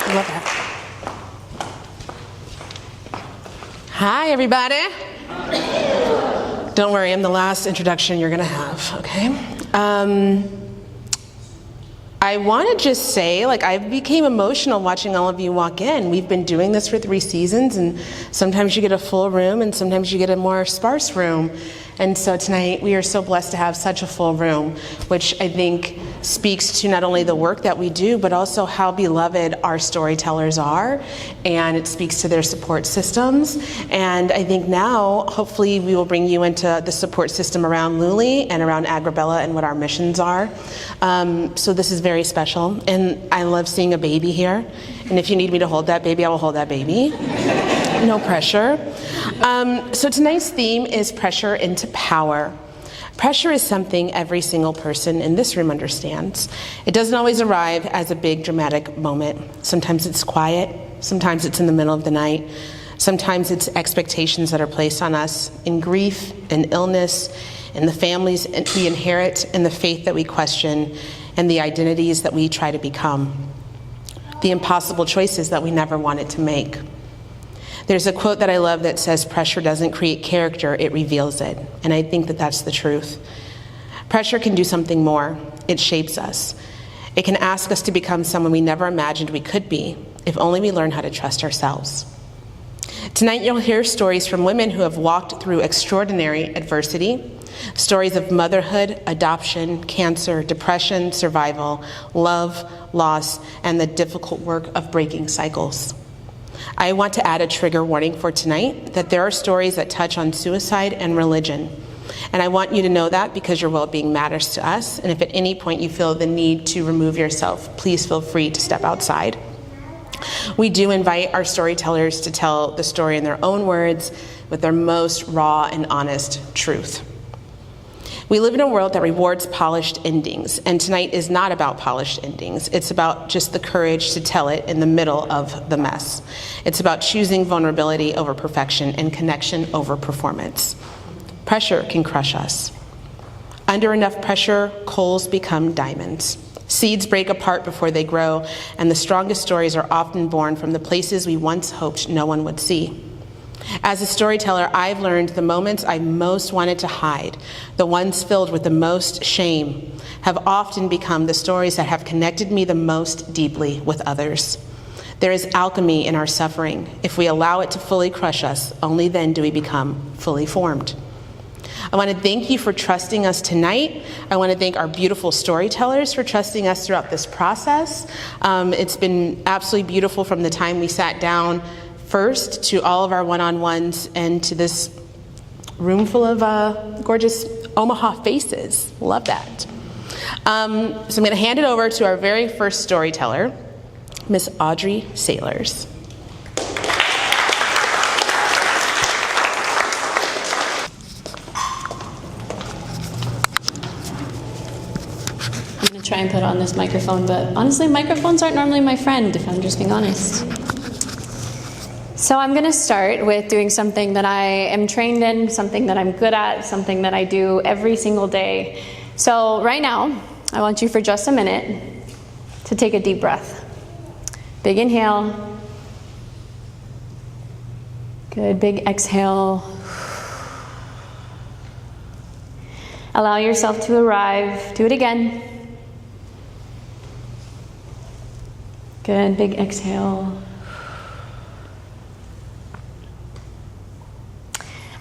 Love that. Hi, everybody. Don't worry, I'm the last introduction you're going to have, okay? I want to just say, I became emotional watching all of you walk in. We've been doing this for 3 seasons, and sometimes you get a full room, and sometimes you get a more sparse room. And so tonight, we are so blessed to have such a full room, which I think speaks to not only the work that we do, but also how beloved our storytellers are, and it speaks to their support systems. And I think now, hopefully, we will bring you into the support system around Luli and around Agrabella and what our missions are. So this is very special, and I love seeing a baby here. And if you need me to hold that baby, I will hold that baby. No pressure. So tonight's theme is pressure into power. Pressure is something every single person in this room understands. It doesn't always arrive as a big dramatic moment. Sometimes it's quiet. Sometimes it's in the middle of the night. Sometimes it's expectations that are placed on us in grief and illness, in the families we inherit, in the faith that we question, and the identities that we try to become. The impossible choices that we never wanted to make. There's a quote that I love that says, pressure doesn't create character, it reveals it. And I think that that's the truth. Pressure can do something more. It shapes us. It can ask us to become someone we never imagined we could be, if only we learn how to trust ourselves. Tonight you'll hear stories from women who have walked through extraordinary adversity, stories of motherhood, adoption, cancer, depression, survival, love, loss, and the difficult work of breaking cycles. I want to add a trigger warning for tonight, that there are stories that touch on suicide and religion. And I want you to know that because your well-being matters to us. And if at any point you feel the need to remove yourself, please feel free to step outside. We do invite our storytellers to tell the story in their own words with their most raw and honest truth. We live in a world that rewards polished endings, and tonight is not about polished endings. It's about just the courage to tell it in the middle of the mess. It's about choosing vulnerability over perfection and connection over performance. Pressure can crush us. Under enough pressure, coals become diamonds. Seeds break apart before they grow, and the strongest stories are often born from the places we once hoped no one would see. As a storyteller, I've learned the moments I most wanted to hide, the ones filled with the most shame, have often become the stories that have connected me the most deeply with others. There is alchemy in our suffering. If we allow it to fully crush us, only then do we become fully formed. I want to thank you for trusting us tonight. I want to thank our beautiful storytellers for trusting us throughout this process. It's been absolutely beautiful from the time we sat down first to all of our one-on-ones and to this room full of gorgeous Omaha faces. Love that. So I'm going to hand it over to our very first storyteller, Miss Audrey Sailors. I'm going to try and put on this microphone, but honestly, microphones aren't normally my friend, if I'm just being honest. So I'm going to start with doing something that I am trained in, something that I'm good at, something that I do every single day. So right now, I want you for just a minute to take a deep breath. Big inhale. Good, big exhale. Allow yourself to arrive. Do it again. Good, big exhale.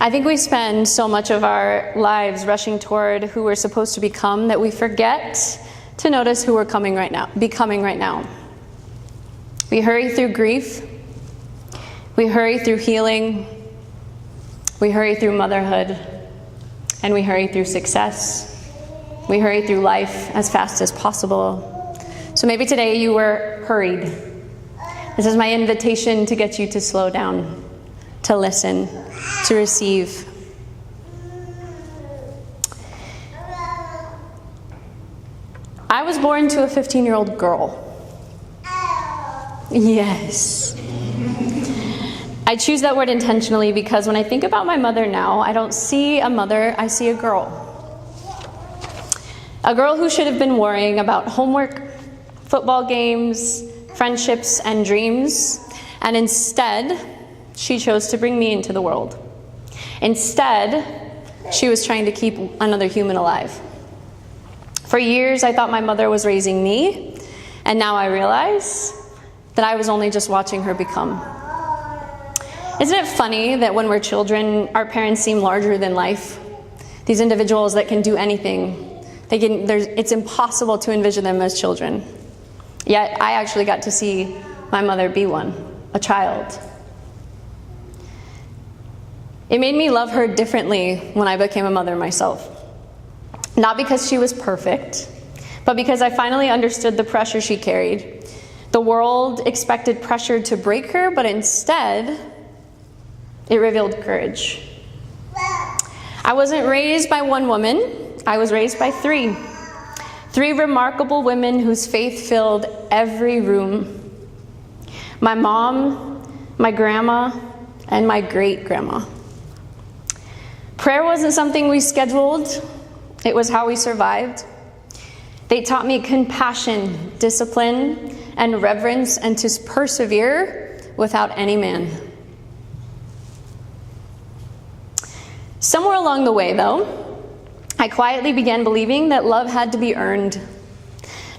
I think we spend so much of our lives rushing toward who we're supposed to become that we forget to notice who we're becoming right now. We hurry through grief. We hurry through healing. We hurry through motherhood. And we hurry through success. We hurry through life as fast as possible. So maybe today you were hurried. This is my invitation to get you to slow down, to listen, to receive. I was born to a 15-year-old girl. Yes. I choose that word intentionally because when I think about my mother now, I don't see a mother, I see a girl. A girl who should have been worrying about homework, football games, friendships, and dreams, and instead, she chose to bring me into the world. Instead, she was trying to keep another human alive. For years, I thought my mother was raising me, and now I realize that I was only just watching her become. Isn't it funny that when we're children, our parents seem larger than life? These individuals that can do anything. It's impossible to envision them as children. Yet, I actually got to see my mother be one, a child. It made me love her differently when I became a mother myself. Not because she was perfect, but because I finally understood the pressure she carried. The world expected pressure to break her, but instead, it revealed courage. I wasn't raised by one woman, I was raised by three. Three remarkable women whose faith filled every room. My mom, my grandma, and my great-grandma. Prayer wasn't something we scheduled, it was how we survived. They taught me compassion, discipline, and reverence, and to persevere without any man. Somewhere along the way, though, I quietly began believing that love had to be earned.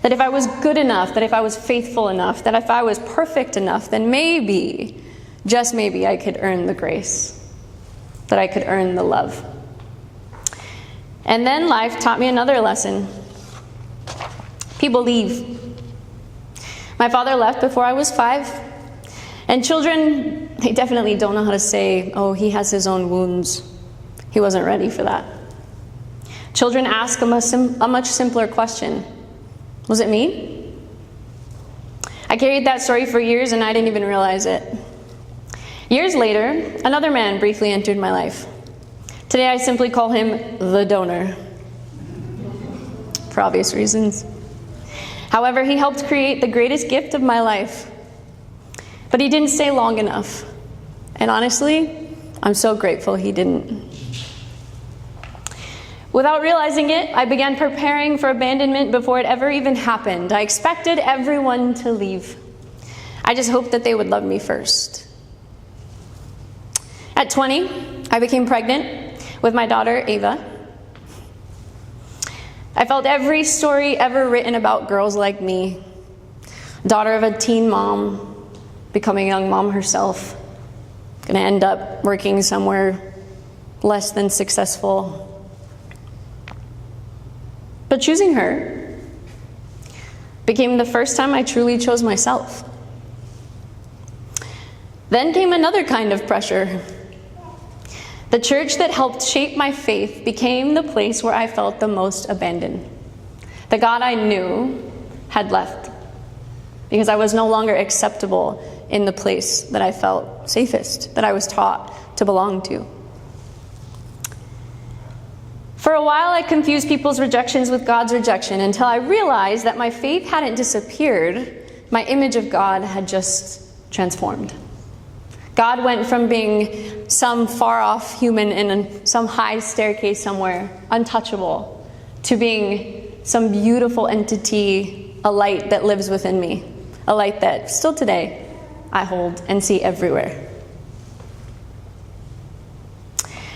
That if I was good enough, that if I was faithful enough, that if I was perfect enough, then maybe, just maybe, I could earn the grace. That I could earn the love. And then life taught me another lesson. People leave. My father left before I was 5. And children, they definitely don't know how to say, oh, he has his own wounds. He wasn't ready for that. Children ask a much simpler question. Was it me? I carried that story for years and I didn't even realize it. Years later, another man briefly entered my life. Today I simply call him the donor, for obvious reasons. However, he helped create the greatest gift of my life. But he didn't stay long enough. And honestly, I'm so grateful he didn't. Without realizing it, I began preparing for abandonment before it ever even happened. I expected everyone to leave. I just hoped that they would love me first. At 20, I became pregnant with my daughter, Ava. I felt every story ever written about girls like me. Daughter of a teen mom, becoming a young mom herself, gonna end up working somewhere less than successful. But choosing her became the first time I truly chose myself. Then came another kind of pressure. The church that helped shape my faith became the place where I felt the most abandoned. The God I knew had left because I was no longer acceptable in the place that I felt safest, that I was taught to belong to. For a while, I confused people's rejections with God's rejection until I realized that my faith hadn't disappeared. My image of God had just transformed. God went from being some far-off human in some high staircase somewhere, untouchable, to being some beautiful entity, a light that lives within me, a light that still today I hold and see everywhere.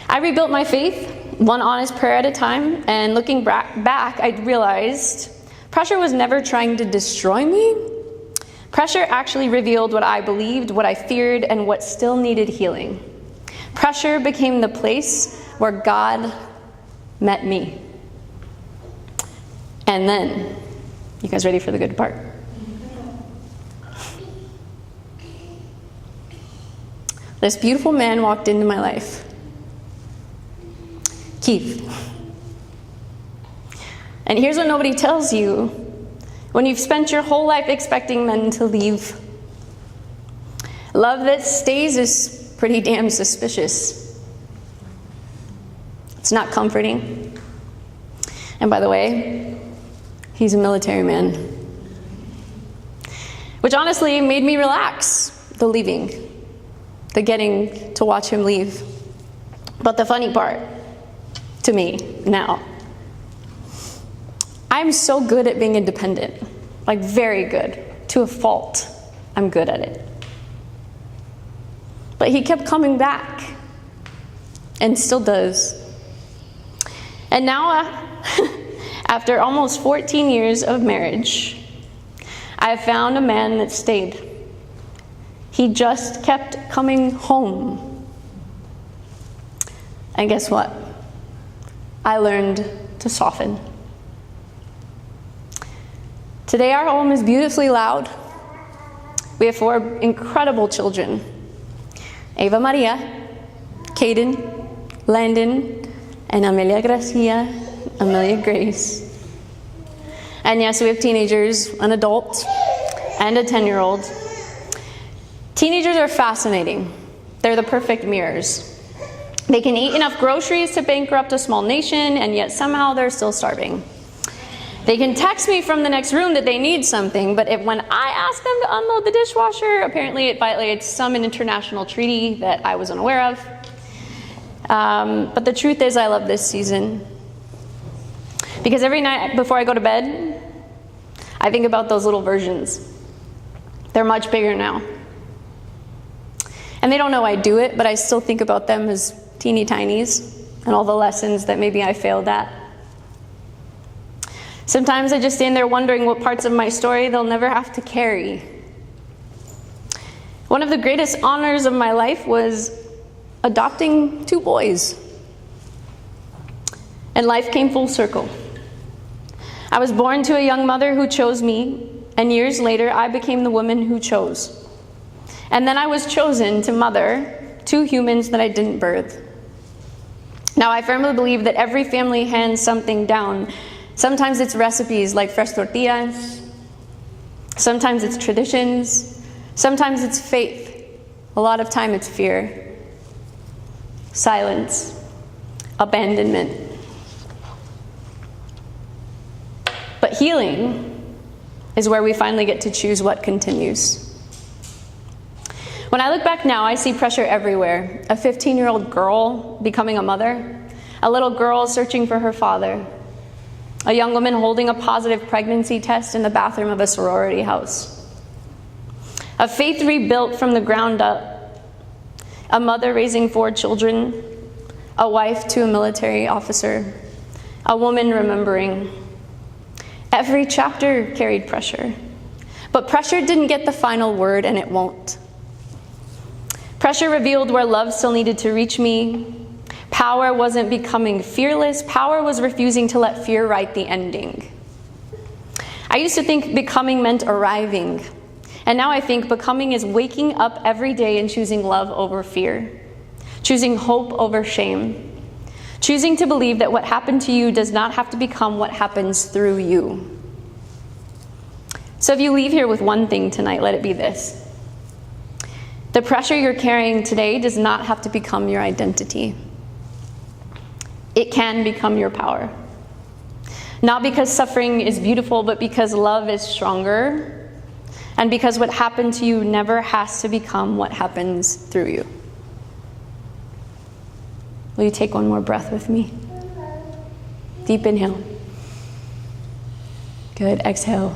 I rebuilt my faith, one honest prayer at a time, and looking back, I realized pressure was never trying to destroy me. Pressure actually revealed what I believed, what I feared, and what still needed healing. Pressure became the place where God met me. And then, you guys ready for the good part? This beautiful man walked into my life. Keith. And here's what nobody tells you. When you've spent your whole life expecting men to leave, love that stays is pretty damn suspicious. It's not comforting. And by the way, he's a military man. Which honestly made me relax, the leaving, the getting to watch him leave. But the funny part, to me now, I'm so good at being independent, like very good, to a fault. I'm good at it. But he kept coming back, and still does. And now, after almost 14 years of marriage, I have found a man that stayed. He just kept coming home. And guess what? I learned to soften. Today our home is beautifully loud. We have 4 incredible children. Ava Maria, Caden, Landon, and Amelia Gracia, Amelia Grace. And yes, we have teenagers, an adult, and a 10-year-old. Teenagers are fascinating. They're the perfect mirrors. They can eat enough groceries to bankrupt a small nation, and yet somehow they're still starving. They can text me from the next room that they need something, but when I ask them to unload the dishwasher, apparently it violates some international treaty that I was unaware of. But the truth is, I love this season. Because every night before I go to bed, I think about those little versions. They're much bigger now. And they don't know I do it, but I still think about them as teeny tinies and all the lessons that maybe I failed at. Sometimes I just stand there wondering what parts of my story they'll never have to carry. One of the greatest honors of my life was adopting 2 boys. And life came full circle. I was born to a young mother who chose me, and years later I became the woman who chose. And then I was chosen to mother 2 humans that I didn't birth. Now I firmly believe that every family hands something down. Sometimes it's recipes like fresh tortillas. Sometimes it's traditions. Sometimes it's faith. A lot of time it's fear, silence, abandonment. But healing is where we finally get to choose what continues. When I look back now, I see pressure everywhere. A 15-year-old girl becoming a mother, a little girl searching for her father, a young woman holding a positive pregnancy test in the bathroom of a sorority house, a faith rebuilt from the ground up, a mother raising 4 children, a wife to a military officer, a woman remembering. Every chapter carried pressure, but pressure didn't get the final word, and it won't. Pressure revealed where love still needed to reach me. Power wasn't becoming fearless. Power was refusing to let fear write the ending. I used to think becoming meant arriving. And now I think becoming is waking up every day and choosing love over fear. Choosing hope over shame. Choosing to believe that what happened to you does not have to become what happens through you. So if you leave here with one thing tonight, let it be this. The pressure you're carrying today does not have to become your identity. It can become your power. Not because suffering is beautiful, but because love is stronger, and because what happened to you never has to become what happens through you. Will you take one more breath with me? Deep inhale. Good, exhale.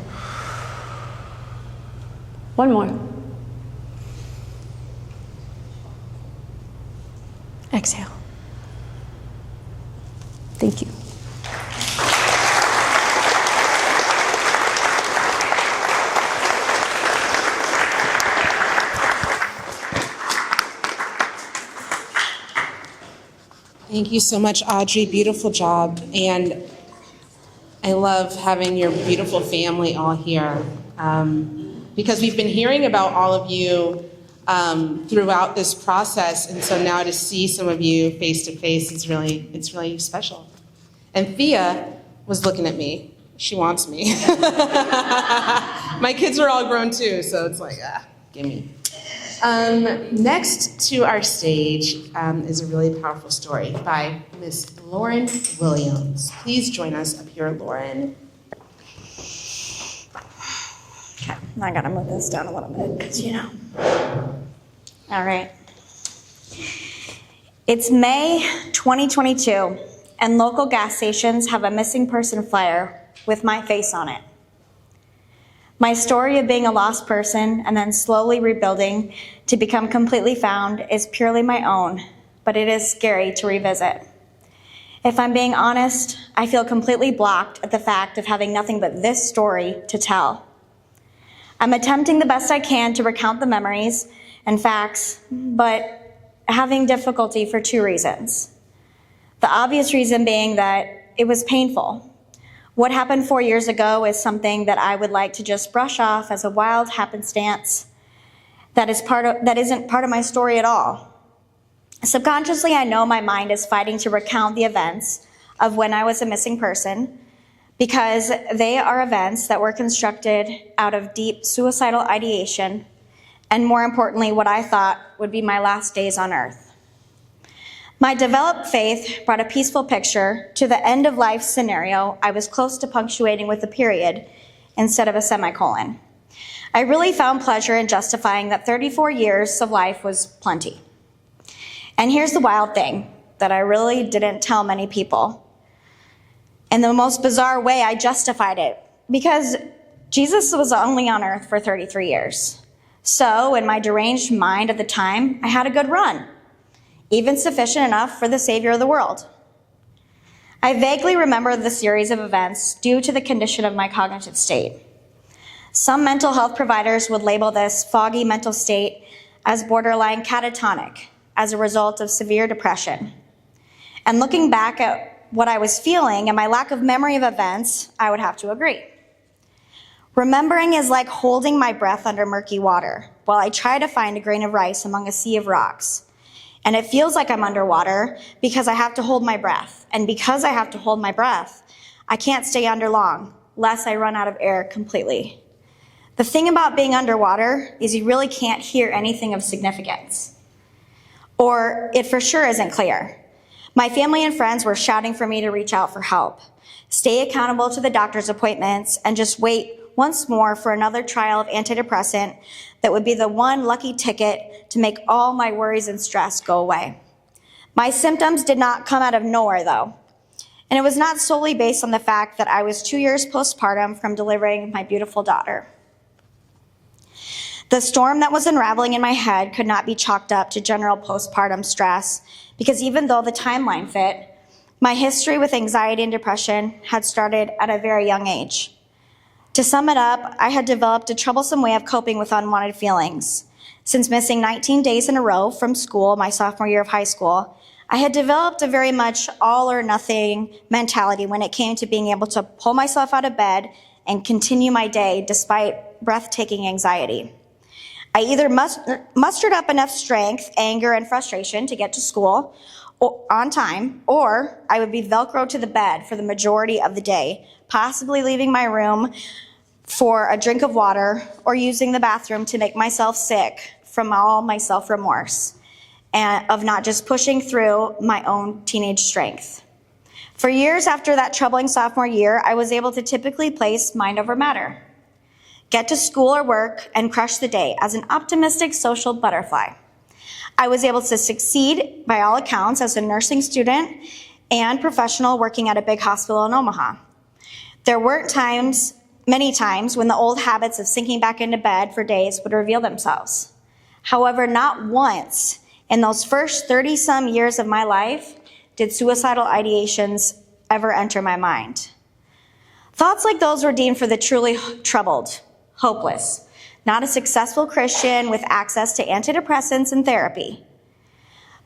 One more. Exhale. Thank you. Thank you so much, Audrey. Beautiful job. And I love having your beautiful family all here because we've been hearing about all of you throughout this process, and so now to see some of you face to face it's really special. And Thea was looking at me. She wants me. My kids are all grown too, so it's like, gimme. Next to our stage is a really powerful story by Miss Lauren Williams. Please join us up here, Lauren. Okay, I gotta move this down a little bit, because All right. It's May 2022, and local gas stations have a missing person flyer with my face on it. My story of being a lost person and then slowly rebuilding to become completely found is purely my own, but it is scary to revisit. If I'm being honest, I feel completely blocked at the fact of having nothing but this story to tell. I'm attempting the best I can to recount the memories and facts, but having difficulty for 2 reasons. The obvious reason being that it was painful. What happened 4 years ago is something that I would like to just brush off as a wild happenstance that isn't part of my story at all. Subconsciously, I know my mind is fighting to recount the events of when I was a missing person because they are events that were constructed out of deep suicidal ideation and, more importantly, what I thought would be my last days on earth. My developed faith brought a peaceful picture to the end of life scenario I was close to punctuating with a period instead of a semicolon. I really found pleasure in justifying that 34 years of life was plenty. And here's the wild thing that I really didn't tell many people. In the most bizarre way, I justified it because Jesus was only on earth for 33 years. So in my deranged mind at the time, I had a good run, even sufficient enough for the Savior of the world. I vaguely remember the series of events due to the condition of my cognitive state. Some mental health providers would label this foggy mental state as borderline catatonic as a result of severe depression. And looking back at what I was feeling and my lack of memory of events, I would have to agree. Remembering is like holding my breath under murky water while I try to find a grain of rice among a sea of rocks. And it feels like I'm underwater because I have to hold my breath. And because I have to hold my breath, I can't stay under long, lest I run out of air completely. The thing about being underwater is you really can't hear anything of significance. Or it for sure isn't clear. My family and friends were shouting for me to reach out for help, stay accountable to the doctor's appointments, and just wait once more for another trial of antidepressant that would be the one lucky ticket to make all my worries and stress go away. My symptoms did not come out of nowhere, though. And it was not solely based on the fact that I was 2 years postpartum from delivering my beautiful daughter. The storm that was unraveling in my head could not be chalked up to general postpartum stress because even though the timeline fit, my history with anxiety and depression had started at a very young age. To sum it up, I had developed a troublesome way of coping with unwanted feelings. Since missing 19 days in a row from school my sophomore year of high school, I had developed a very much all or nothing mentality when it came to being able to pull myself out of bed and continue my day despite breathtaking anxiety. I either mustered up enough strength, anger, and frustration to get to school on time, or I would be Velcroed to the bed for the majority of the day, possibly leaving my room for a drink of water or using the bathroom to make myself sick from all my self-remorse and of not just pushing through my own teenage strength. For years after that troubling sophomore year, I was able to typically place mind over matter, get to school or work, and crush the day as an optimistic social butterfly. I was able to succeed by all accounts as a nursing student and professional working at a big hospital in Omaha. There were many times when the old habits of sinking back into bed for days would reveal themselves. However, not once in those first 30-some years of my life did suicidal ideations ever enter my mind. Thoughts like those were deemed for the truly troubled, hopeless, not a successful Christian with access to antidepressants and therapy.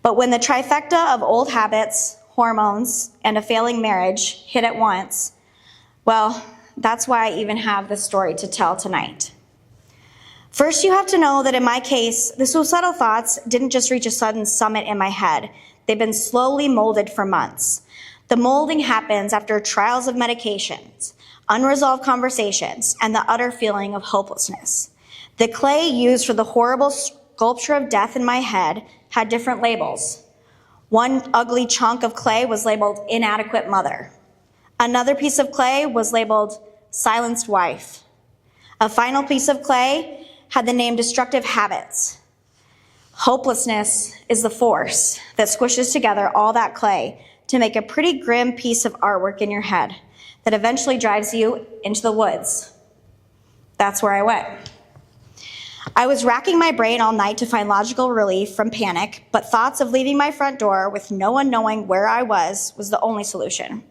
But when the trifecta of old habits, hormones, and a failing marriage hit at once, well, that's why I even have this story to tell tonight. First, you have to know that in my case, the suicidal thoughts didn't just reach a sudden summit in my head. They've been slowly molded for months. The molding happens after trials of medications, unresolved conversations, and the utter feeling of hopelessness. The clay used for the horrible sculpture of death in my head had different labels. One ugly chunk of clay was labeled inadequate mother. Another piece of clay was labeled silenced wife. A final piece of clay had the name destructive habits. Hopelessness is the force that squishes together all that clay to make a pretty grim piece of artwork in your head that eventually drives you into the woods. That's where I went. I was racking my brain all night to find logical relief from panic, but thoughts of leaving my front door with no one knowing where I was the only solution.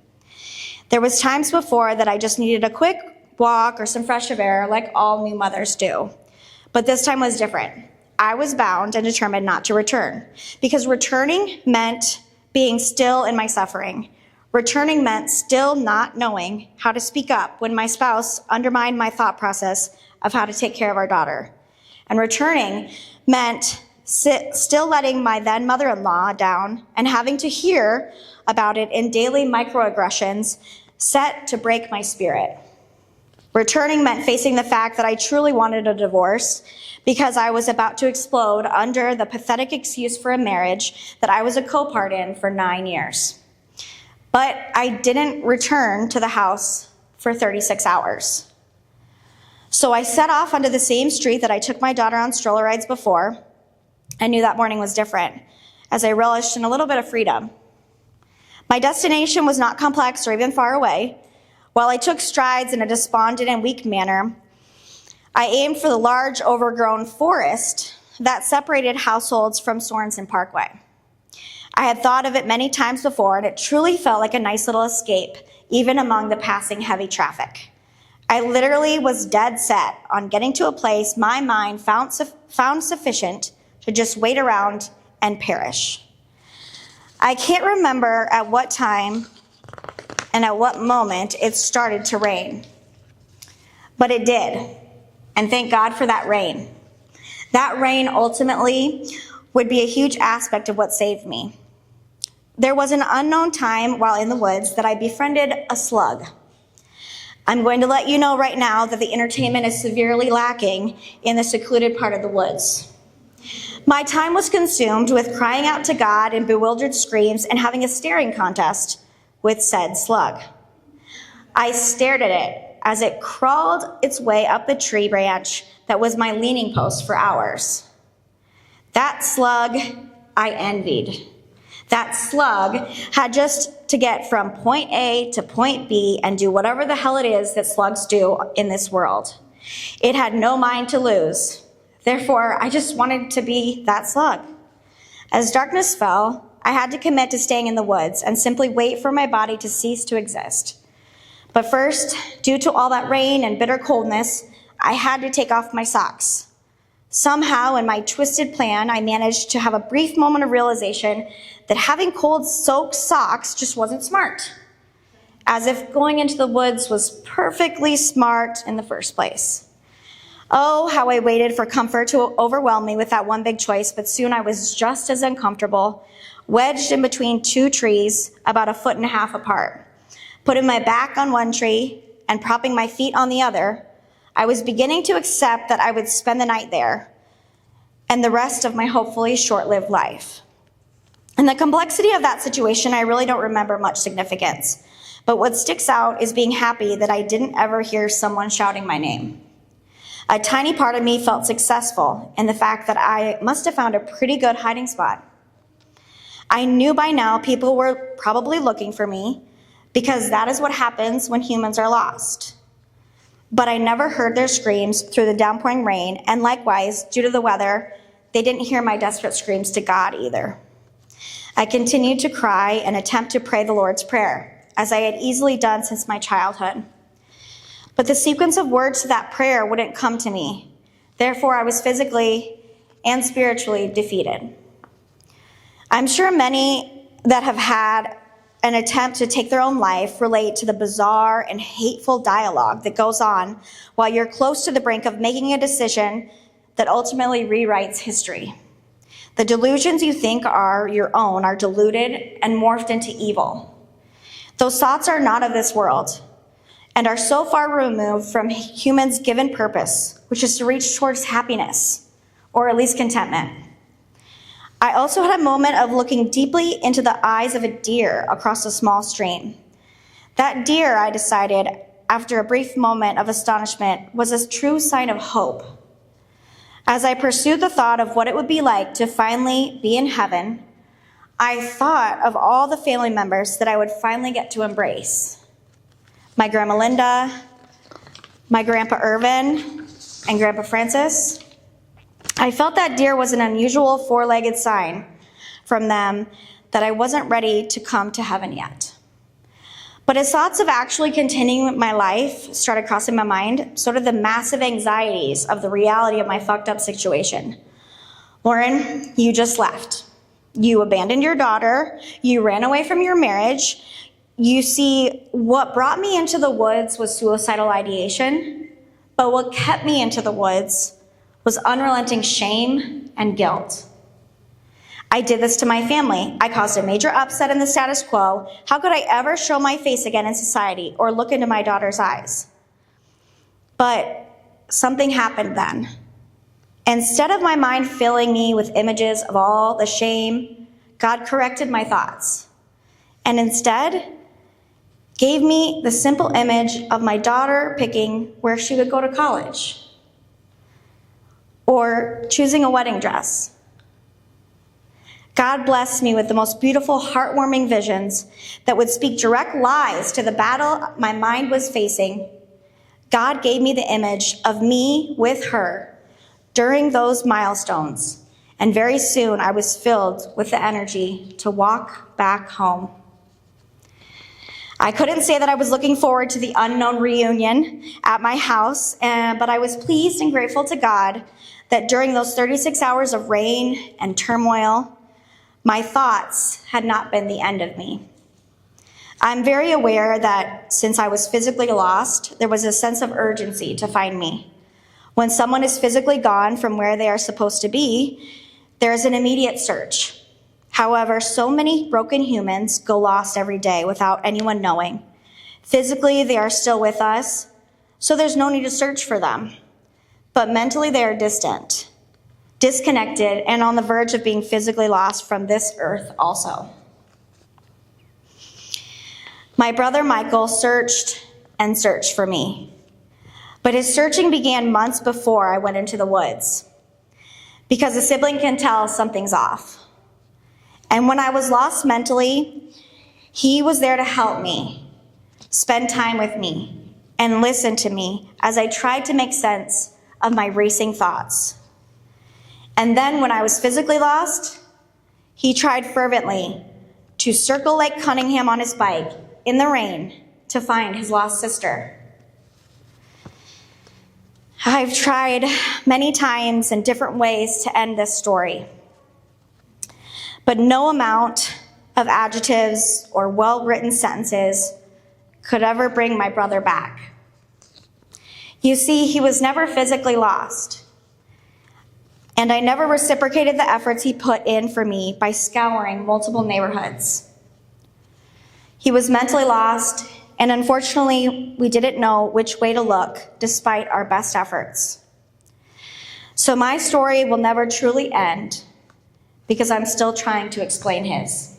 There was times before that I just needed a quick walk or some fresh air like all new mothers do. But this time was different. I was bound and determined not to return, because returning meant being still in my suffering. Returning meant still not knowing how to speak up when my spouse undermined my thought process of how to take care of our daughter. And returning meant still letting my then mother-in-law down and having to hear about it in daily microaggressions set to break my spirit. Returning meant facing the fact that I truly wanted a divorce because I was about to explode under the pathetic excuse for a marriage that I was a co-part in for 9 years. But I didn't return to the house for 36 hours. So I set off onto the same street that I took my daughter on stroller rides before. I knew that morning was different, as I relished in a little bit of freedom. My destination was not complex or even far away. While I took strides in a despondent and weak manner, I aimed for the large, overgrown forest that separated households from Sorensen Parkway. I had thought of it many times before, and it truly felt like a nice little escape, even among the passing heavy traffic. I literally was dead set on getting to a place my mind found sufficient to just wait around and perish. I can't remember at what time and at what moment it started to rain, but it did, and thank God for that rain. That rain ultimately would be a huge aspect of what saved me. There was an unknown time while in the woods that I befriended a slug. I'm going to let you know right now that the entertainment is severely lacking in the secluded part of the woods. My time was consumed with crying out to God in bewildered screams and having a staring contest with said slug. I stared at it as it crawled its way up the tree branch that was my leaning post for hours. That slug I envied. That slug had just to get from point A to point B and do whatever the hell it is that slugs do in this world. It had no mind to lose. Therefore, I just wanted to be that slug. As darkness fell, I had to commit to staying in the woods and simply wait for my body to cease to exist. But first, due to all that rain and bitter coldness, I had to take off my socks. Somehow, in my twisted plan, I managed to have a brief moment of realization that having cold, soaked socks just wasn't smart. As if going into the woods was perfectly smart in the first place. Oh, how I waited for comfort to overwhelm me with that one big choice, but soon I was just as uncomfortable, wedged in between two trees about 1.5 feet apart. Putting my back on one tree and propping my feet on the other, I was beginning to accept that I would spend the night there and the rest of my hopefully short-lived life. In the complexity of that situation, I really don't remember much significance. But what sticks out is being happy that I didn't ever hear someone shouting my name. A tiny part of me felt successful in the fact that I must have found a pretty good hiding spot. I knew by now people were probably looking for me because that is what happens when humans are lost. But I never heard their screams through the downpouring rain, and likewise, due to the weather, they didn't hear my desperate screams to God either. I continued to cry and attempt to pray the Lord's Prayer, as I had easily done since my childhood. But the sequence of words to that prayer wouldn't come to me. Therefore, I was physically and spiritually defeated. I'm sure many that have had an attempt to take their own life relate to the bizarre and hateful dialogue that goes on while you're close to the brink of making a decision that ultimately rewrites history. The delusions you think are your own are diluted and morphed into evil. Those thoughts are not of this world and are so far removed from humans' given purpose, which is to reach towards happiness, or at least contentment. I also had a moment of looking deeply into the eyes of a deer across a small stream. That deer, I decided, after a brief moment of astonishment, was a true sign of hope. As I pursued the thought of what it would be like to finally be in heaven, I thought of all the family members that I would finally get to embrace. My Grandma Linda, my Grandpa Irvin, and Grandpa Francis. I felt that deer was an unusual four-legged sign from them that I wasn't ready to come to heaven yet. But as thoughts of actually continuing my life started crossing my mind, so did the massive anxieties of the reality of my fucked up situation. Lauren, you just left. You abandoned your daughter. You ran away from your marriage. You see, what brought me into the woods was suicidal ideation, but what kept me into the woods was unrelenting shame and guilt. I did this to my family. I caused a major upset in the status quo. How could I ever show my face again in society or look into my daughter's eyes? But something happened then. Instead of my mind filling me with images of all the shame, God corrected my thoughts and instead gave me the simple image of my daughter picking where she would go to college or choosing a wedding dress. God blessed me with the most beautiful, heartwarming visions that would speak direct lies to the battle my mind was facing. God gave me the image of me with her during those milestones, and very soon I was filled with the energy to walk back home. I couldn't say that I was looking forward to the unknown reunion at my house, but I was pleased and grateful to God that during those 36 hours of rain and turmoil, my thoughts had not been the end of me. I'm very aware that since I was physically lost, there was a sense of urgency to find me. When someone is physically gone from where they are supposed to be, there is an immediate search. However, so many broken humans go lost every day without anyone knowing. Physically, they are still with us, so there's no need to search for them. But mentally, they are distant, disconnected, and on the verge of being physically lost from this earth also. My brother Michael searched and searched for me, but his searching began months before I went into the woods, because a sibling can tell something's off. And when I was lost mentally, he was there to help me, spend time with me, and listen to me as I tried to make sense of my racing thoughts. And then when I was physically lost, he tried fervently to circle Lake Cunningham on his bike in the rain to find his lost sister. I've tried many times in different ways to end this story, but no amount of adjectives or well-written sentences could ever bring my brother back. You see, he was never physically lost, and I never reciprocated the efforts he put in for me by scouring multiple neighborhoods. He was mentally lost, and unfortunately, we didn't know which way to look despite our best efforts. So my story will never truly end because I'm still trying to explain his.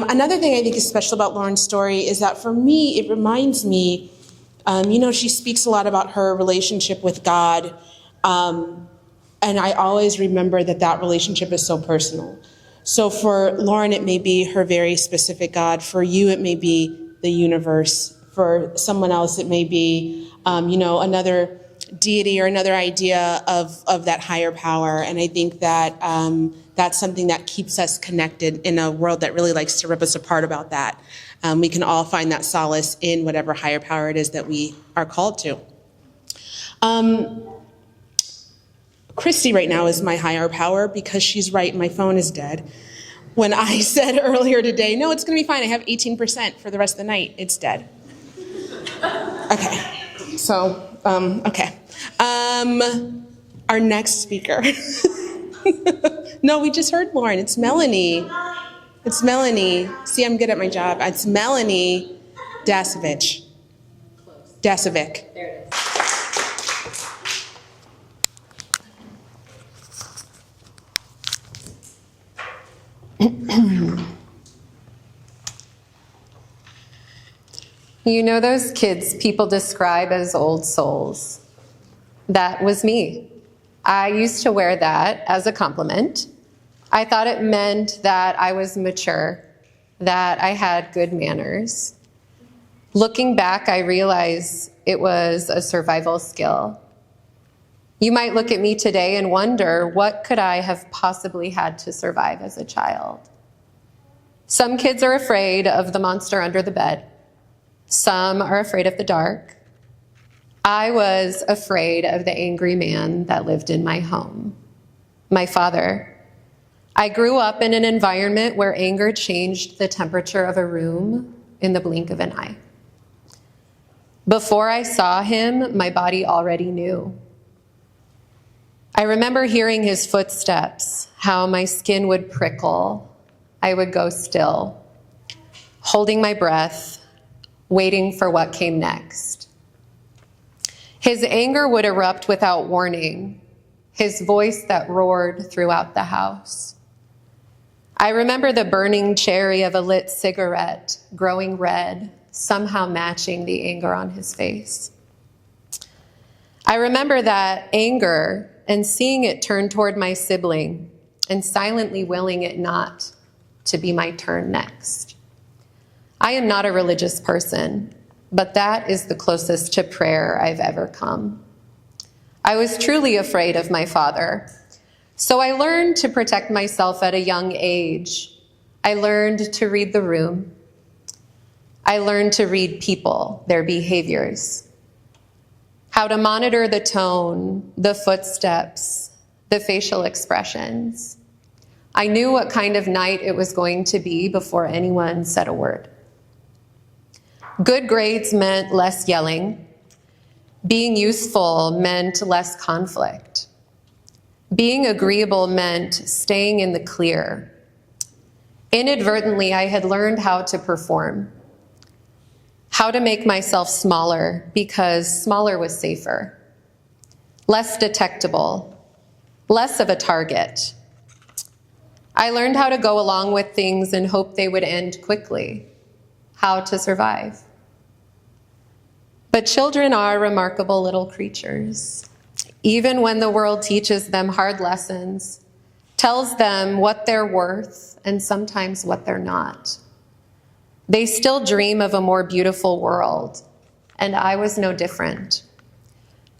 Another thing I think is special about Lauren's story is that for me, it reminds me, she speaks a lot about her relationship with God, and I always remember that relationship is so personal. So for Lauren, it may be her very specific God. For you, it may be the universe. For someone else, it may be, another deity or another idea of that higher power. And I think that that's something that keeps us connected in a world that really likes to rip us apart about that. We can all find that solace in whatever higher power it is that we are called to. Christy right now is my higher power because she's right, my phone is dead. When I said earlier today, no, it's gonna be fine, I have 18% for the rest of the night, it's dead. Okay, so, okay. Our next speaker. No, we just heard Lauren, it's Melanie. It's Melanie. See, I'm good at my job. It's Melanie Dasovic. Dasovic. There it is. You know those kids people describe as old souls? That was me. I used to wear that as a compliment. I thought it meant that I was mature, that I had good manners. Looking back, I realize it was a survival skill. You might look at me today and wonder, what could I have possibly had to survive as a child? Some kids are afraid of the monster under the bed. Some are afraid of the dark. I was afraid of the angry man that lived in my home, my father. I grew up in an environment where anger changed the temperature of a room in the blink of an eye. Before I saw him, my body already knew. I remember hearing his footsteps, how my skin would prickle. I would go still, holding my breath, waiting for what came next. His anger would erupt without warning, his voice that roared throughout the house. I remember the burning cherry of a lit cigarette growing red, somehow matching the anger on his face. I remember that anger and seeing it turn toward my sibling and silently willing it not to be my turn next. I am not a religious person, but that is the closest to prayer I've ever come. I was truly afraid of my father, so I learned to protect myself at a young age. I learned to read the room. I learned to read people, their behaviors, how to monitor the tone, the footsteps, the facial expressions. I knew what kind of night it was going to be before anyone said a word. Good grades meant less yelling. Being useful meant less conflict. Being agreeable meant staying in the clear. Inadvertently, I had learned how to perform, how to make myself smaller because smaller was safer, less detectable, less of a target. I learned how to go along with things and hope they would end quickly, how to survive. But children are remarkable little creatures. Even when the world teaches them hard lessons, tells them what they're worth and sometimes what they're not, they still dream of a more beautiful world, and I was no different.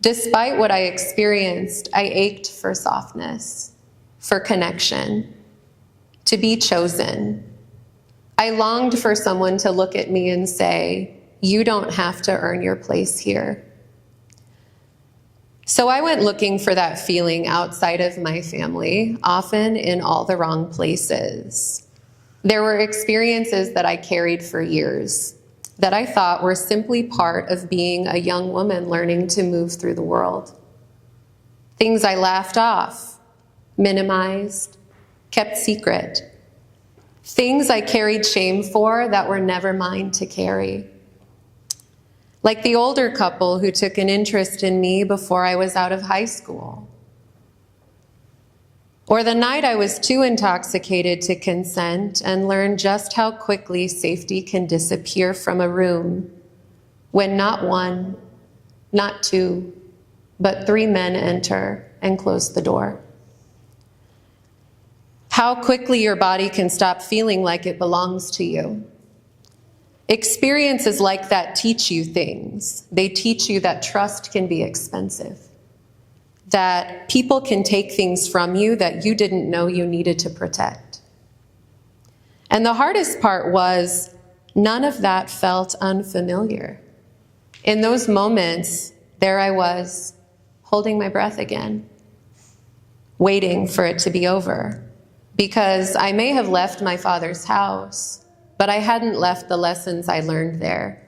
Despite what I experienced, I ached for softness, for connection, to be chosen. I longed for someone to look at me and say, "You don't have to earn your place here." So I went looking for that feeling outside of my family, often in all the wrong places. There were experiences that I carried for years that I thought were simply part of being a young woman learning to move through the world. Things I laughed off, minimized, kept secret. Things I carried shame for that were never mine to carry. Like the older couple who took an interest in me before I was out of high school. Or the night I was too intoxicated to consent and learned just how quickly safety can disappear from a room when not one, not two, but 3 men enter and close the door. How quickly your body can stop feeling like it belongs to you. Experiences like that teach you things. They teach you that trust can be expensive, that people can take things from you that you didn't know you needed to protect. And the hardest part was none of that felt unfamiliar. In those moments, there I was, holding my breath again, waiting for it to be over, because I may have left my father's house, but I hadn't left the lessons I learned there.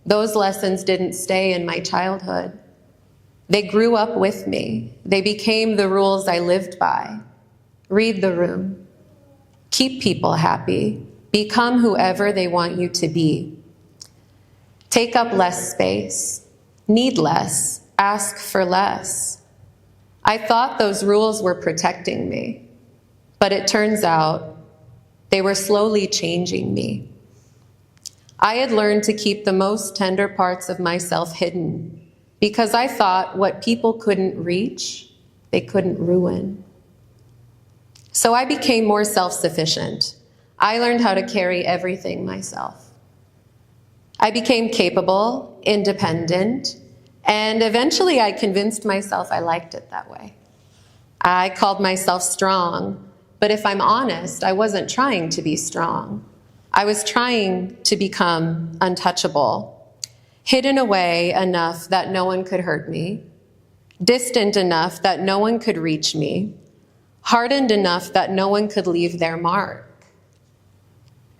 Those lessons didn't stay in my childhood. They grew up with me. They became the rules I lived by. Read the room. Keep people happy. Become whoever they want you to be. Take up less space. Need less. Ask for less. I thought those rules were protecting me, but it turns out they were slowly changing me. I had learned to keep the most tender parts of myself hidden because I thought what people couldn't reach, they couldn't ruin. So I became more self-sufficient. I learned how to carry everything myself. I became capable, independent, and eventually I convinced myself I liked it that way. I called myself strong, but if I'm honest, I wasn't trying to be strong. I was trying to become untouchable, hidden away enough that no one could hurt me, distant enough that no one could reach me, hardened enough that no one could leave their mark.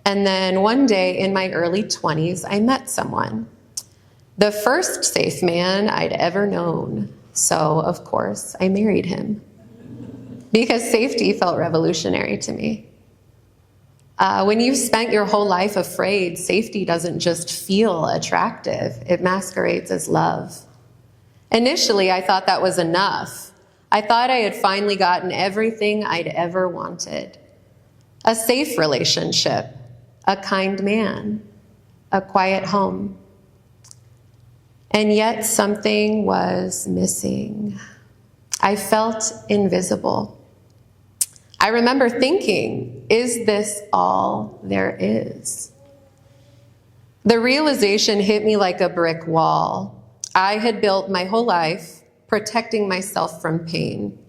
And then one day in my early 20s, I met someone. The first safe man I'd ever known. So, of course, I married him. Because safety felt revolutionary to me. When you've spent your whole life afraid, safety doesn't just feel attractive, it masquerades as love. Initially, I thought that was enough. I thought I had finally gotten everything I'd ever wanted. A safe relationship, a kind man, a quiet home. And yet something was missing. I felt invisible. I remember thinking, is this all there is? The realization hit me like a brick wall. I had built my whole life protecting myself from pain.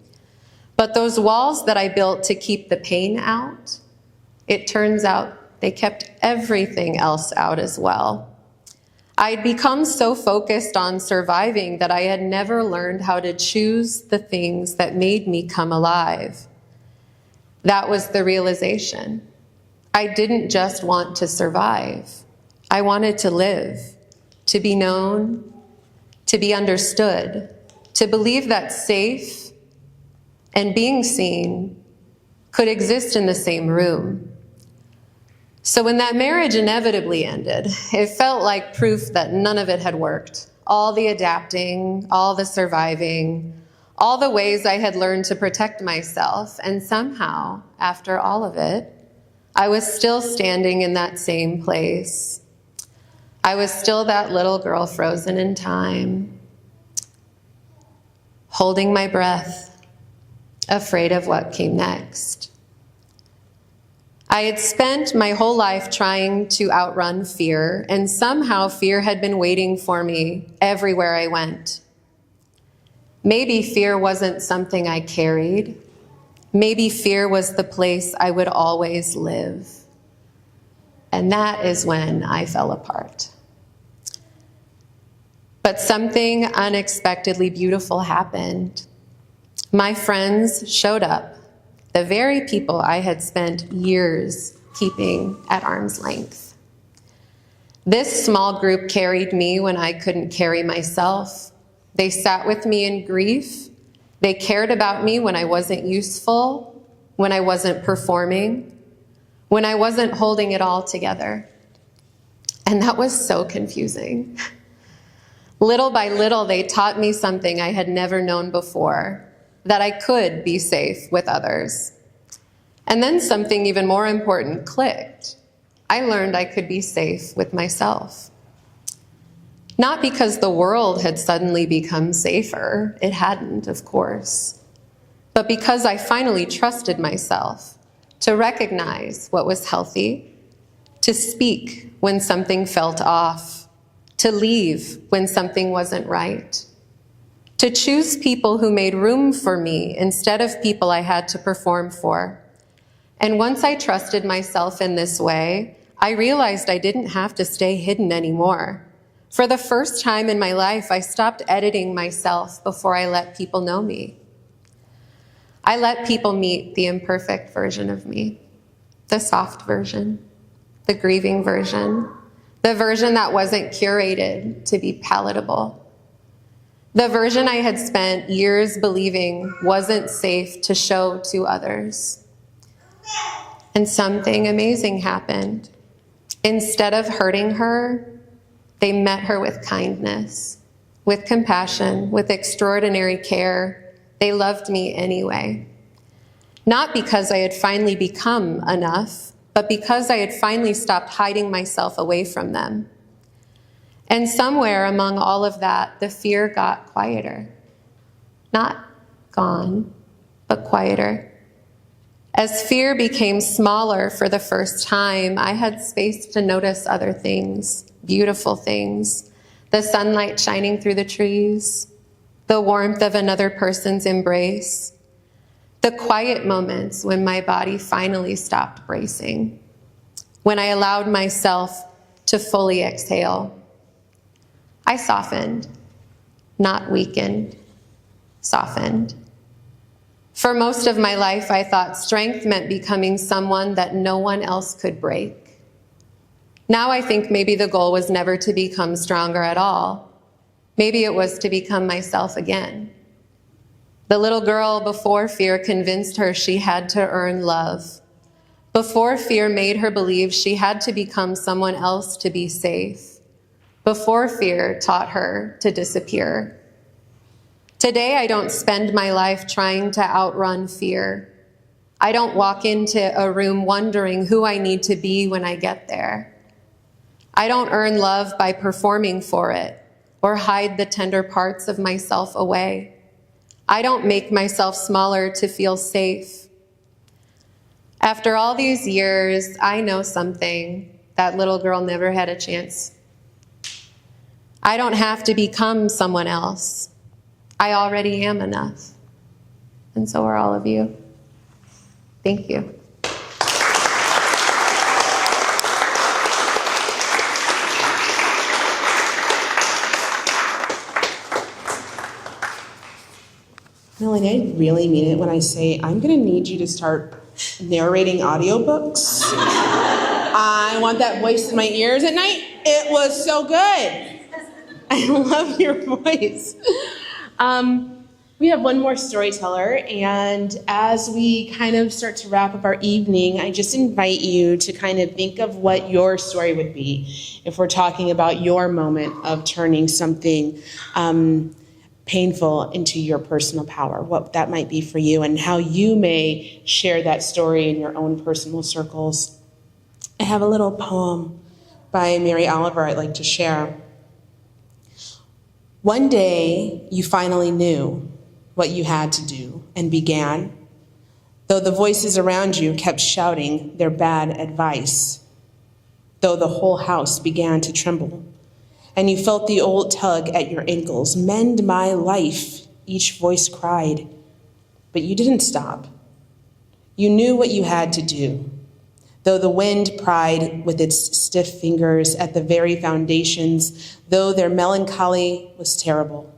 But those walls that I built to keep the pain out, it turns out they kept everything else out as well. I'd become so focused on surviving that I had never learned how to choose the things that made me come alive. That was the realization. I didn't just want to survive. I wanted to live, to be known, to be understood, to believe that safe and being seen could exist in the same room. So when that marriage inevitably ended, it felt like proof that none of it had worked. All the adapting, all the surviving, all the ways I had learned to protect myself, and somehow, after all of it, I was still standing in that same place. I was still that little girl frozen in time, holding my breath, afraid of what came next. I had spent my whole life trying to outrun fear, and somehow fear had been waiting for me everywhere I went. Maybe fear wasn't something I carried. Maybe fear was the place I would always live. And that is when I fell apart. But something unexpectedly beautiful happened. My friends showed up. The very people I had spent years keeping at arm's length. This small group carried me when I couldn't carry myself. They sat with me in grief. They cared about me when I wasn't useful, when I wasn't performing, when I wasn't holding it all together. And that was so confusing. Little by little, they taught me something I had never known before, that I could be safe with others. And then something even more important clicked. I learned I could be safe with myself. Not because the world had suddenly become safer, it hadn't, of course, but because I finally trusted myself to recognize what was healthy, to speak when something felt off, to leave when something wasn't right, to choose people who made room for me instead of people I had to perform for. And once I trusted myself in this way, I realized I didn't have to stay hidden anymore. For the first time in my life, I stopped editing myself before I let people know me. I let people meet the imperfect version of me, the soft version, the grieving version, the version that wasn't curated to be palatable. The version I had spent years believing wasn't safe to show to others. And something amazing happened. Instead of hurting her, they met her with kindness, with compassion, with extraordinary care. They loved me anyway. Not because I had finally become enough, but because I had finally stopped hiding myself away from them. And somewhere among all of that, the fear got quieter. Not gone, but quieter. As fear became smaller for the first time, I had space to notice other things, beautiful things, the sunlight shining through the trees, the warmth of another person's embrace, the quiet moments when my body finally stopped bracing, when I allowed myself to fully exhale. I softened, not weakened, softened. For most of my life, I thought strength meant becoming someone that no one else could break. Now I think maybe the goal was never to become stronger at all. Maybe it was to become myself again. The little girl before fear convinced her she had to earn love. Before fear made her believe she had to become someone else to be safe. Before fear taught her to disappear. Today, I don't spend my life trying to outrun fear. I don't walk into a room wondering who I need to be when I get there. I don't earn love by performing for it or hide the tender parts of myself away. I don't make myself smaller to feel safe. After all these years, I know something that little girl never had a chance. I don't have to become someone else. I already am enough. And so are all of you. Thank you. Melanie, I really mean it when I say I'm going to need you to start narrating audiobooks. I want that voice in my ears at night. It was so good. I love your voice. We have one more storyteller, and as we kind of start to wrap up our evening, I just invite you to kind of think of what your story would be if we're talking about your moment of turning something painful into your personal power, what that might be for you, and how you may share that story in your own personal circles. I have a little poem by Mary Oliver I'd like to share. One day, you finally knew what you had to do and began, though the voices around you kept shouting their bad advice, though the whole house began to tremble, and you felt the old tug at your ankles. Mend my life, each voice cried, but you didn't stop. You knew what you had to do, though the wind pried with its stiff fingers at the very foundations, though their melancholy was terrible.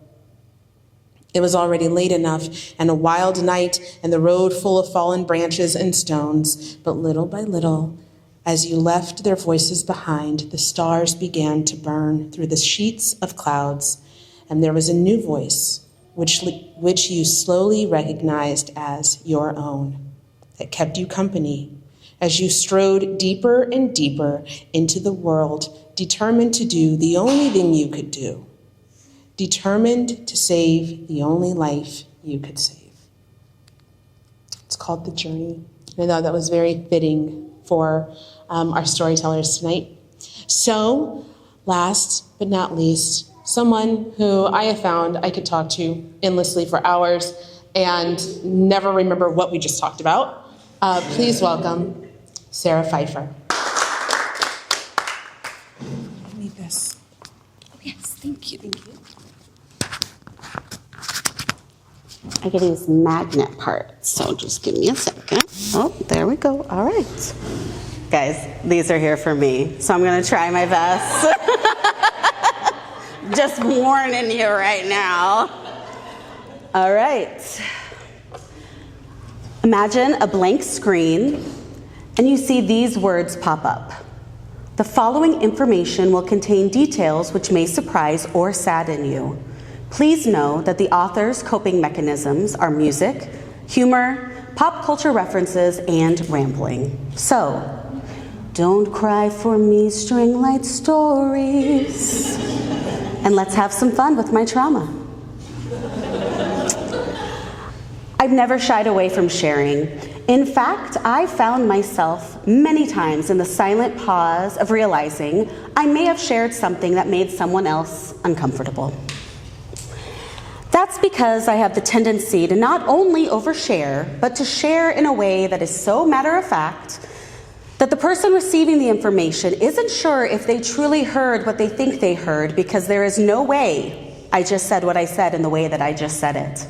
It was already late enough and a wild night and the road full of fallen branches and stones, but little by little, as you left their voices behind, the stars began to burn through the sheets of clouds, and there was a new voice, which you slowly recognized as your own, that kept you company as you strode deeper and deeper into the world, determined to do the only thing you could do, determined to save the only life you could save. It's called The Journey. I thought that was very fitting for our storytellers tonight. So, last but not least, someone who I have found I could talk to endlessly for hours and never remember what we just talked about. Please welcome Sarah Pfeiffer. I need this. Oh, yes, thank you. Thank you. I get these magnet parts, so just give me a second. Oh, there we go. All right. Guys, these are here for me, so I'm going to try my best. Just warning you right now. All right. Imagine a blank screen, and you see these words pop up. The following information will contain details which may surprise or sadden you. Please know that the author's coping mechanisms are music, humor, pop culture references, and rambling. So, don't cry for me, string light stories. And let's have some fun with my trauma. I've never shied away from sharing. In fact, I found myself many times in the silent pause of realizing I may have shared something that made someone else uncomfortable. That's That's because I have the tendency to not only overshare, but to share in a way that is so matter of fact that the person receiving the information isn't sure if they truly heard what they think they heard, because there is no way I just said what I said in the way that I just said it.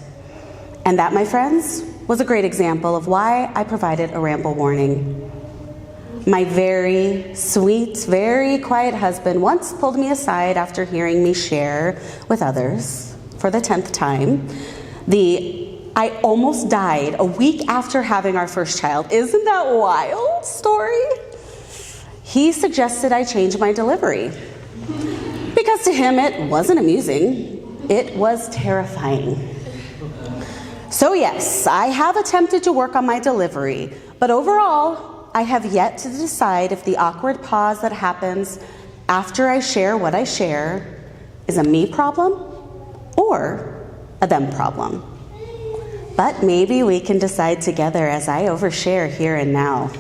And that, my friends, was a great example of why I provided a ramble warning. My very sweet, very quiet husband once pulled me aside after hearing me share with others for the 10th time I almost died a week after having our first child. Isn't that wild story? He suggested I change my delivery. Because to him it wasn't amusing, it was terrifying. So yes, I have attempted to work on my delivery, but overall, I have yet to decide if the awkward pause that happens after I share what I share is a me problem or a them problem. But maybe we can decide together as I overshare here and now.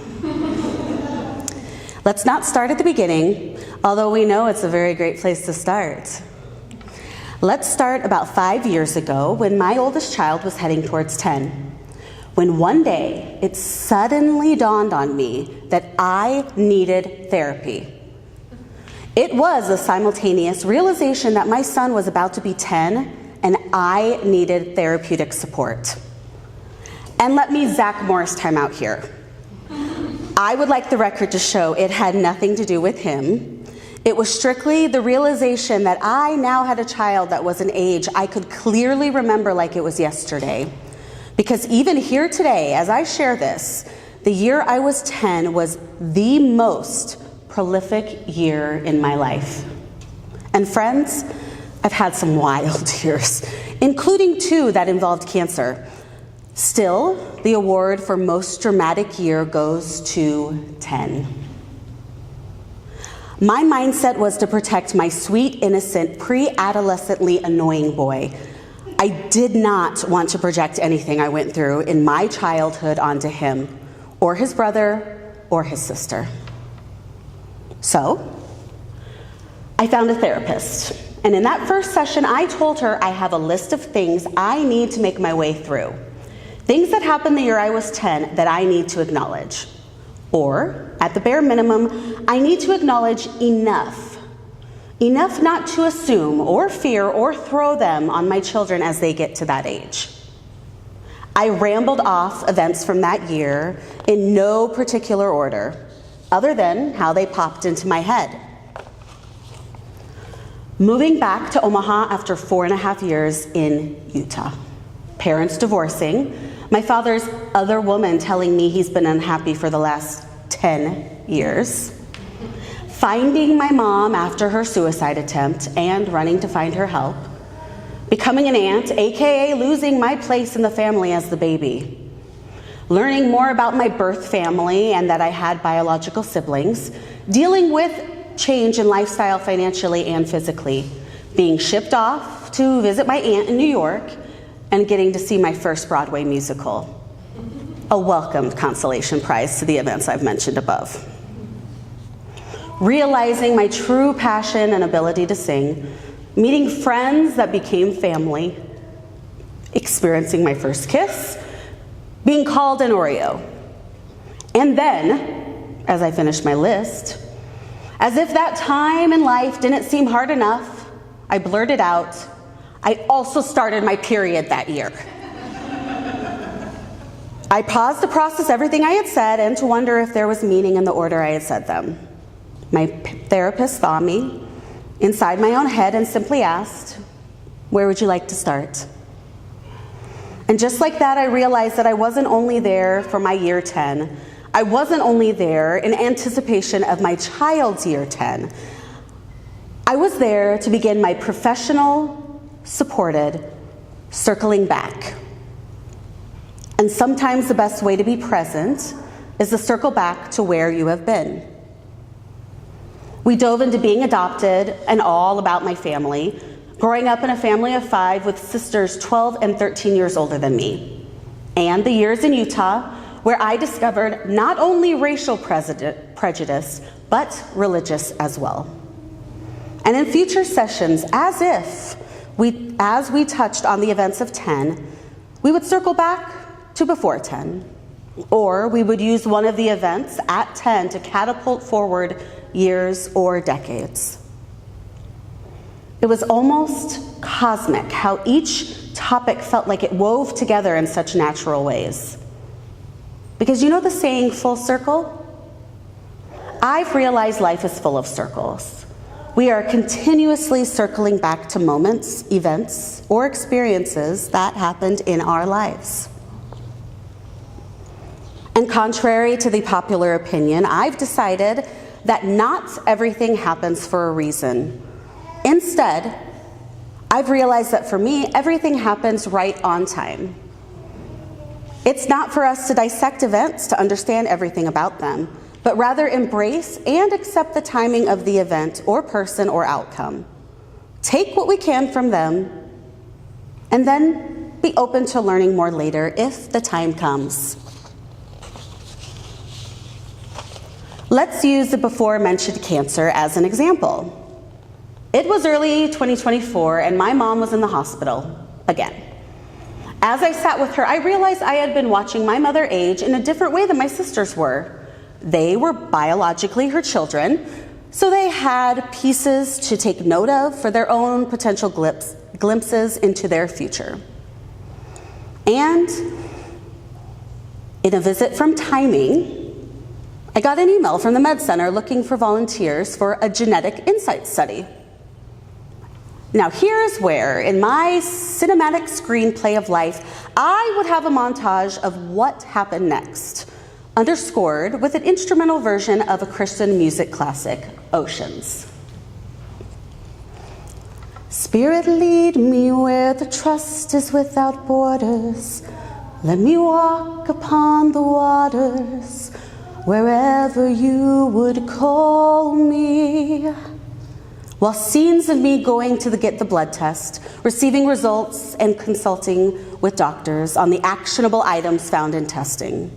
Let's not start at the beginning, although we know it's a very great place to start. Let's start about 5 years ago when my oldest child was heading towards 10. When one day it suddenly dawned on me that I needed therapy. It was a simultaneous realization that my son was about to be 10 and I needed therapeutic support. And let me Zach Morris time out here. I would like the record to show it had nothing to do with him. It was strictly the realization that I now had a child that was an age I could clearly remember like it was yesterday. Because even here today, as I share this, the year I was 10 was the most prolific year in my life. And friends, I've had some wild years, including 2 that involved cancer. Still, the award for most dramatic year goes to 10. My mindset was to protect my sweet, innocent, pre-adolescently annoying boy. I did not want to project anything I went through in my childhood onto him, or his brother, or his sister. So, I found a therapist. And in that first session, I told her I have a list of things I need to make my way through. Things that happened the year I was 10 that I need to acknowledge. Or, at the bare minimum, I need to acknowledge enough. Enough not to assume or fear or throw them on my children as they get to that age. I rambled off events from that year in no particular order, other than how they popped into my head. Moving back to Omaha after 4.5 years in Utah. Parents divorcing. My father's other woman telling me he's been unhappy for the last 10 years. Finding my mom after her suicide attempt and running to find her help. Becoming an aunt, aka losing my place in the family as the baby. Learning more about my birth family and that I had biological siblings. Dealing with change in lifestyle financially and physically. Being shipped off to visit my aunt in New York and getting to see my first Broadway musical. A welcomed consolation prize to the events I've mentioned above. Realizing my true passion and ability to sing, meeting friends that became family, experiencing my first kiss, being called an Oreo. And then, as I finished my list, as if that time in life didn't seem hard enough, I blurted out, I also started my period that year. I paused to process everything I had said and to wonder if there was meaning in the order I had said them. My therapist saw me inside my own head and simply asked, "Where would you like to start?" And just like that, I realized that I wasn't only there for my year 10. I wasn't only there in anticipation of my child's year 10. I was there to begin my professional, supported circling back. And sometimes the best way to be present is to circle back to where you have been. We dove into being adopted and all about my family, growing up in a family of 5 with sisters 12 and 13 years older than me, and the years in Utah where I discovered not only racial prejudice, but religious as well. And in future sessions, as if as we touched on the events of 10, we would circle back to before 10, or we would use one of the events at 10 to catapult forward years or decades. It was almost cosmic how each topic felt like it wove together in such natural ways. Because you know the saying, full circle? I've realized life is full of circles. We are continuously circling back to moments, events, or experiences that happened in our lives. And contrary to the popular opinion, I've decided that not everything happens for a reason. Instead, I've realized that for me, everything happens right on time. It's not for us to dissect events to understand everything about them, but rather embrace and accept the timing of the event or person or outcome. Take what we can from them, and then be open to learning more later if the time comes. Let's use the before-mentioned cancer as an example. It was early 2024, and my mom was in the hospital again. As I sat with her, I realized I had been watching my mother age in a different way than my sisters were. They were biologically her children, so they had pieces to take note of for their own potential glimpses into their future. And in a visit from timing, I got an email from the Med Center looking for volunteers for a genetic insight study. Now here's where, in my cinematic screenplay of life, I would have a montage of what happened next, underscored with an instrumental version of a Christian music classic, Oceans. Spirit, lead me where the trust is without borders. Let me walk upon the waters, wherever you would call me. While scenes of me going to get the blood test, receiving results, and consulting with doctors on the actionable items found in testing.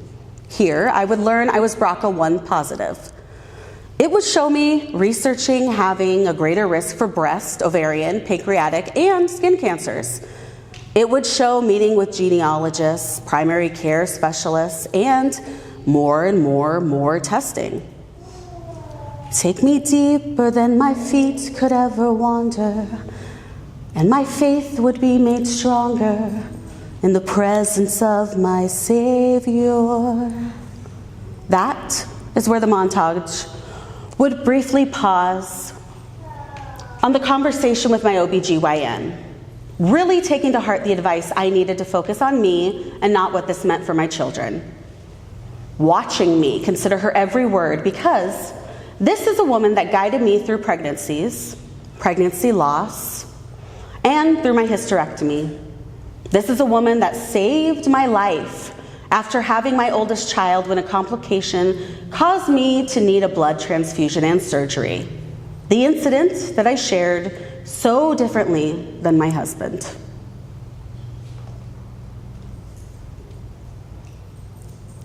Here, I would learn I was BRCA1 positive. It would show me researching having a greater risk for breast, ovarian, pancreatic, and skin cancers. It would show meeting with genealogists, primary care specialists, and more testing. Take me deeper than my feet could ever wander, and my faith would be made stronger in the presence of my Savior. That is where the montage would briefly pause on the conversation with my OBGYN, really taking to heart the advice I needed to focus on me and not what this meant for my children. Watching me consider her every word, because this is a woman that guided me through pregnancies, pregnancy loss, and through my hysterectomy. This is a woman that saved my life after having my oldest child when a complication caused me to need a blood transfusion and surgery. The incident that I shared so differently than my husband.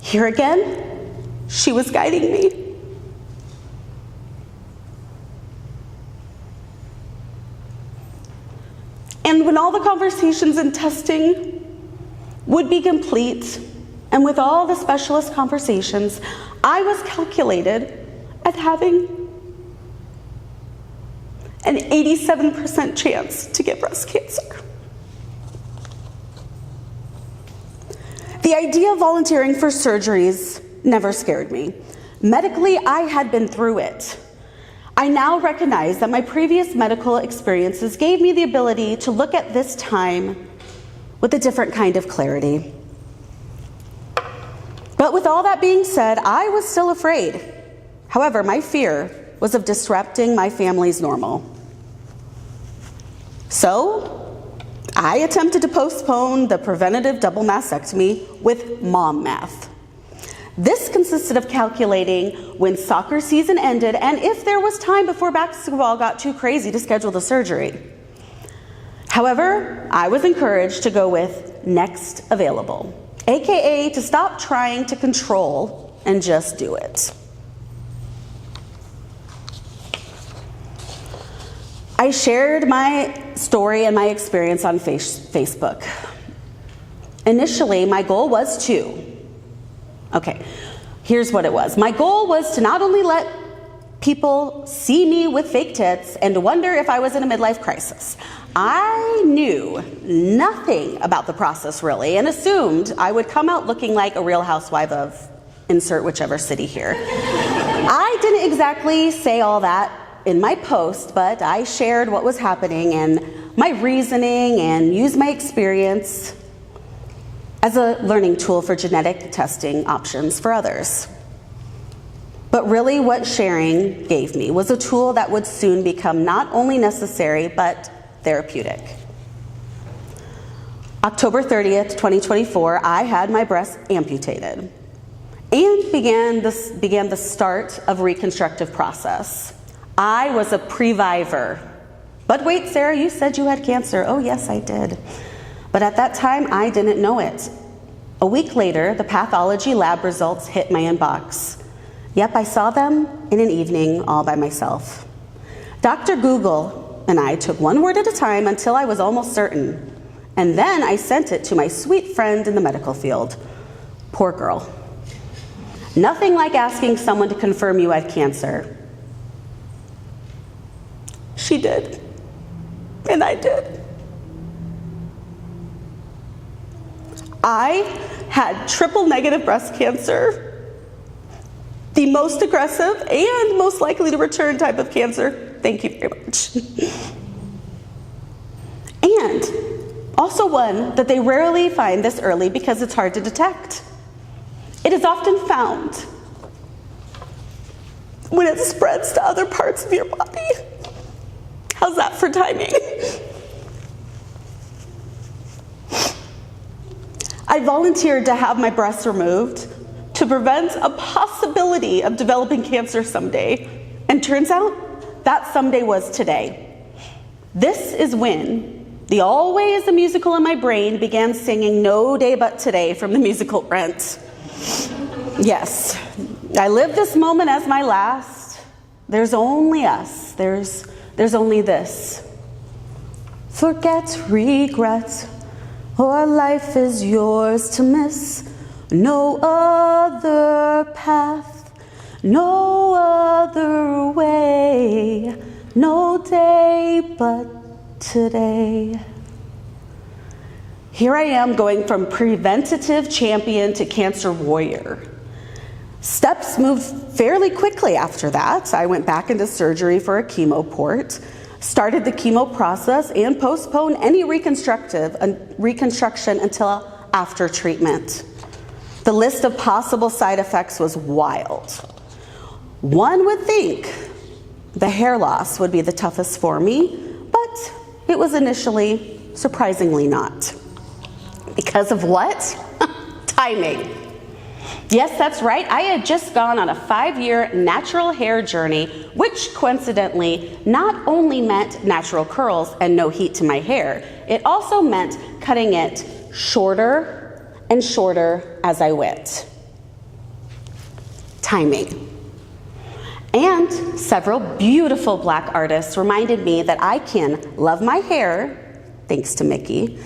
Here again, she was guiding me. And when all the conversations and testing would be complete, and with all the specialist conversations, I was calculated at having an 87% chance to get breast cancer. The idea of volunteering for surgeries never scared me. Medically, I had been through it. I now recognize that my previous medical experiences gave me the ability to look at this time with a different kind of clarity. But with all that being said, I was still afraid. However, my fear was of disrupting my family's normal. So, I attempted to postpone the preventative double mastectomy with mom math. This consisted of calculating when soccer season ended and if there was time before basketball got too crazy to schedule the surgery. However, I was encouraged to go with next available, aka to stop trying to control and just do it. I shared my story and my experience on Facebook. Initially, my goal was here's what it was. My goal was to not only let people see me with fake tits and wonder if I was in a midlife crisis. I knew nothing about the process really and assumed I would come out looking like a Real Housewife of insert whichever city here. I didn't exactly say all that in my post, but I shared what was happening and my reasoning and used my experience as a learning tool for genetic testing options for others. But really what sharing gave me was a tool that would soon become not only necessary, but therapeutic. October 30th, 2024, I had my breast amputated and began the start of a reconstructive process. I was a previvor. But wait, Sarah, you said you had cancer. Oh, yes, I did. But at that time, I didn't know it. A week later, the pathology lab results hit my inbox. Yep, I saw them in an evening all by myself. Dr. Google and I took one word at a time until I was almost certain. And then I sent it to my sweet friend in the medical field. Poor girl. Nothing like asking someone to confirm you had cancer. She did. And I did. I had triple negative breast cancer, the most aggressive and most likely to return type of cancer. Thank you very much. And also one that they rarely find this early because it's hard to detect. It is often found when it spreads to other parts of your body. How's that for timing? I volunteered to have my breasts removed to prevent a possibility of developing cancer someday. And turns out that someday was today. This is when the Always the musical in my brain began singing No Day But Today from the musical Rent. Yes, I live this moment as my last. There's only us. There's only this. Forget, regret, or life is yours to miss. No other path, no other way, no day but today. Here I am going from preventative champion to cancer warrior. Steps moved fairly quickly after that. I went back into surgery for a chemo port, started the chemo process, and postponed any reconstruction until after treatment. The list of possible side effects was wild. One would think the hair loss would be the toughest for me, but it was initially surprisingly not. Because of what? Timing. Yes, that's right. I had just gone on a 5-year natural hair journey, which coincidentally not only meant natural curls and no heat to my hair, it also meant cutting it shorter and shorter as I went. Timing. And several beautiful Black artists reminded me that I can love my hair, thanks to Mickey,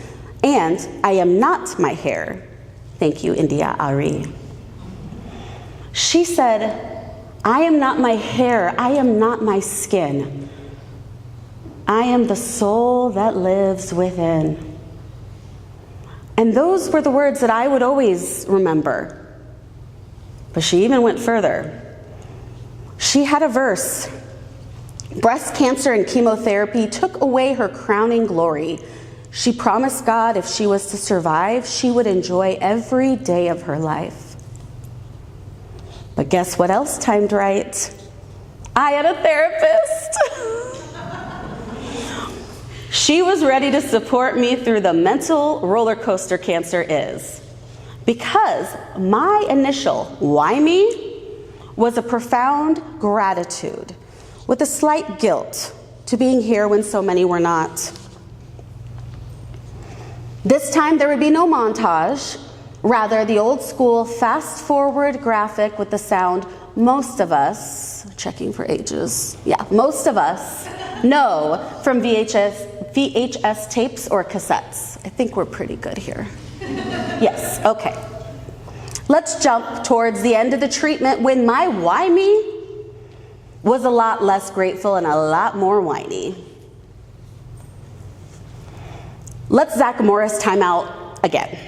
and I am not my hair. Thank you, India Ari. She said, I am not my hair, I am not my skin. I am the soul that lives within. And those were the words that I would always remember. But she even went further. She had a verse. Breast cancer and chemotherapy took away her crowning glory. She promised God if she was to survive, she would enjoy every day of her life. But guess what else timed right? I had a therapist. She was ready to support me through the mental roller coaster cancer is. Because my initial why me was a profound gratitude with a slight guilt to being here when so many were not. This time there would be no montage, rather the old school fast forward graphic with the sound most of us, checking for ages, most of us No, from VHS tapes or cassettes. I think we're pretty good here. Yes, okay. Let's jump towards the end of the treatment when my why me was a lot less grateful and a lot more whiny. Let's Zach Morris time out again.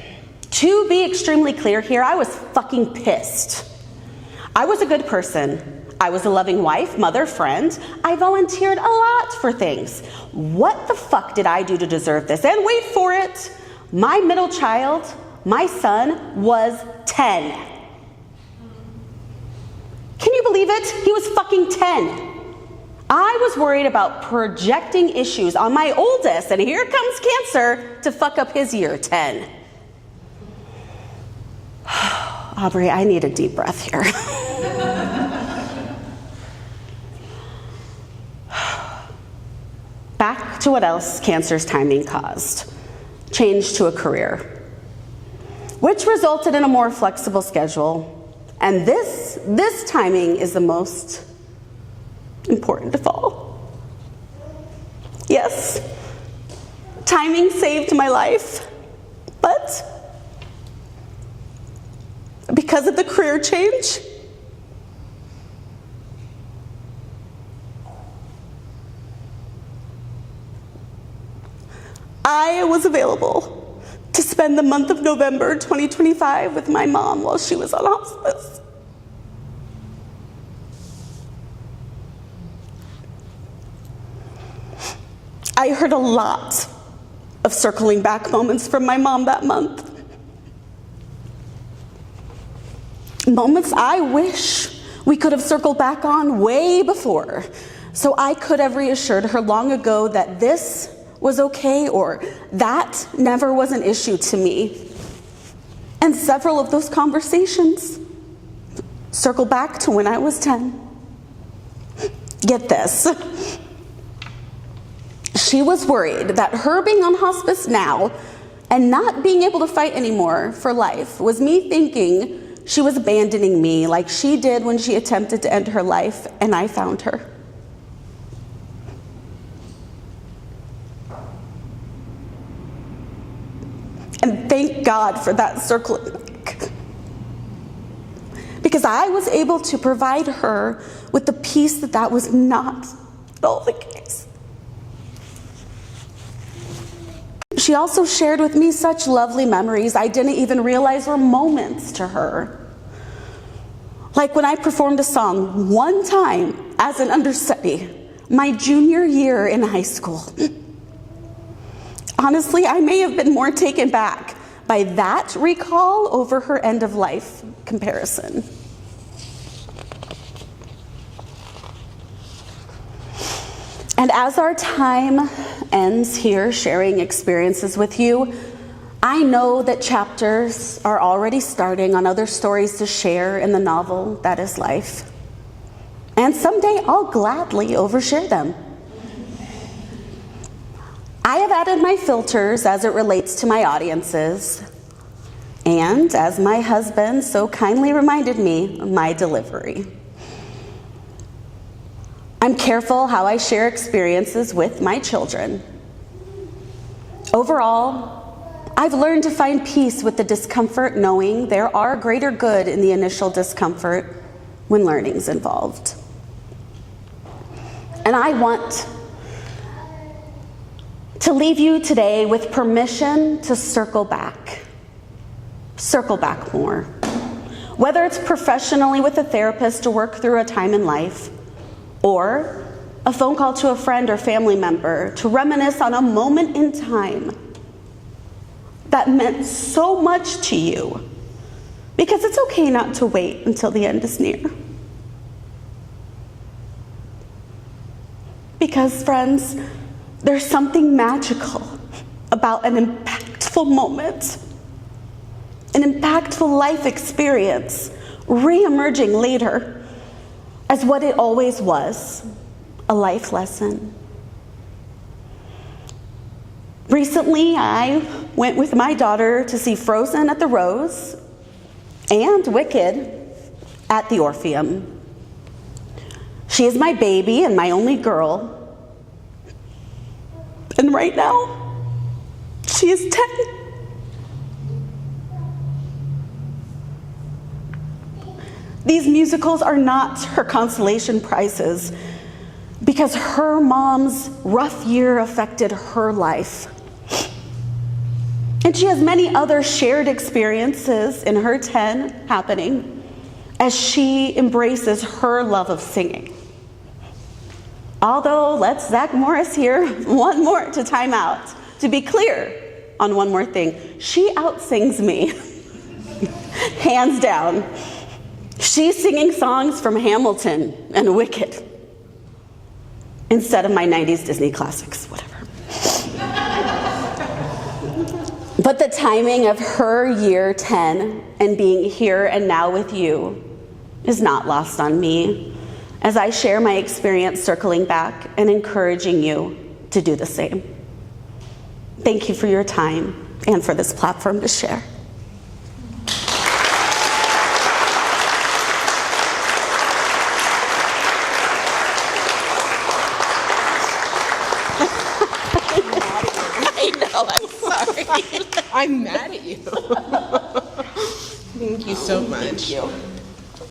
To be extremely clear here, I was fucking pissed. I was a good person. I was a loving wife, mother, friend. I volunteered a lot for things. What the fuck did I do to deserve this? And wait for it, my middle child, my son, was 10. Can you believe it? He was fucking 10. I was worried about projecting issues on my oldest, and here comes cancer to fuck up his year 10. Aubrey, I need a deep breath here. Back to what else cancer's timing caused. Change to a career, which resulted in a more flexible schedule. And this timing is the most important of all. Yes, timing saved my life, but because of the career change, I was available to spend the month of November 2025 with my mom while she was on hospice. I heard a lot of circling back moments from my mom that month. Moments I wish we could have circled back on way before, so I could have reassured her long ago that this was okay or that never was an issue to me. And several of those conversations circle back to when I was 10. Get this. She was worried that her being on hospice now and not being able to fight anymore for life was me thinking she was abandoning me like she did when she attempted to end her life and I found her. And thank God for that circling back, because I was able to provide her with the peace that was not at all the case. She also shared with me such lovely memories I didn't even realize were moments to her. Like when I performed a song one time as an understudy, my junior year in high school. Honestly, I may have been more taken back by that recall over her end of life comparison. And as our time ends here sharing experiences with you, I know that chapters are already starting on other stories to share in the novel that is life. And someday I'll gladly overshare them. I have added my filters as it relates to my audiences, and as my husband so kindly reminded me, my delivery. I'm careful how I share experiences with my children. Overall, I've learned to find peace with the discomfort, knowing there are greater good in the initial discomfort when learning's involved. And I want to leave you today with permission to circle back more. Whether it's professionally with a therapist to work through a time in life, or a phone call to a friend or family member to reminisce on a moment in time that meant so much to you, because it's okay not to wait until the end is near. Because, friends, there's something magical about an impactful moment, an impactful life experience, re-emerging later as what it always was, a life lesson. Recently, I went with my daughter to see Frozen at the Rose and Wicked at the Orpheum. She is my baby and my only girl, And right now, she is 10. These musicals are not her consolation prizes because her mom's rough year affected her life. And she has many other shared experiences in her 10 happening as she embraces her love of singing. Although, let's Zach Morris here one more to time out. To be clear on one more thing, she outsings me, hands down. She's singing songs from Hamilton and Wicked instead of my 90s Disney classics, whatever. But the timing of her year 10 and being here and now with you is not lost on me as I share my experience circling back and encouraging you to do the same. Thank you for your time and for this platform to share. I know, I'm sorry. I'm mad at you. Thank you so much. Thank you.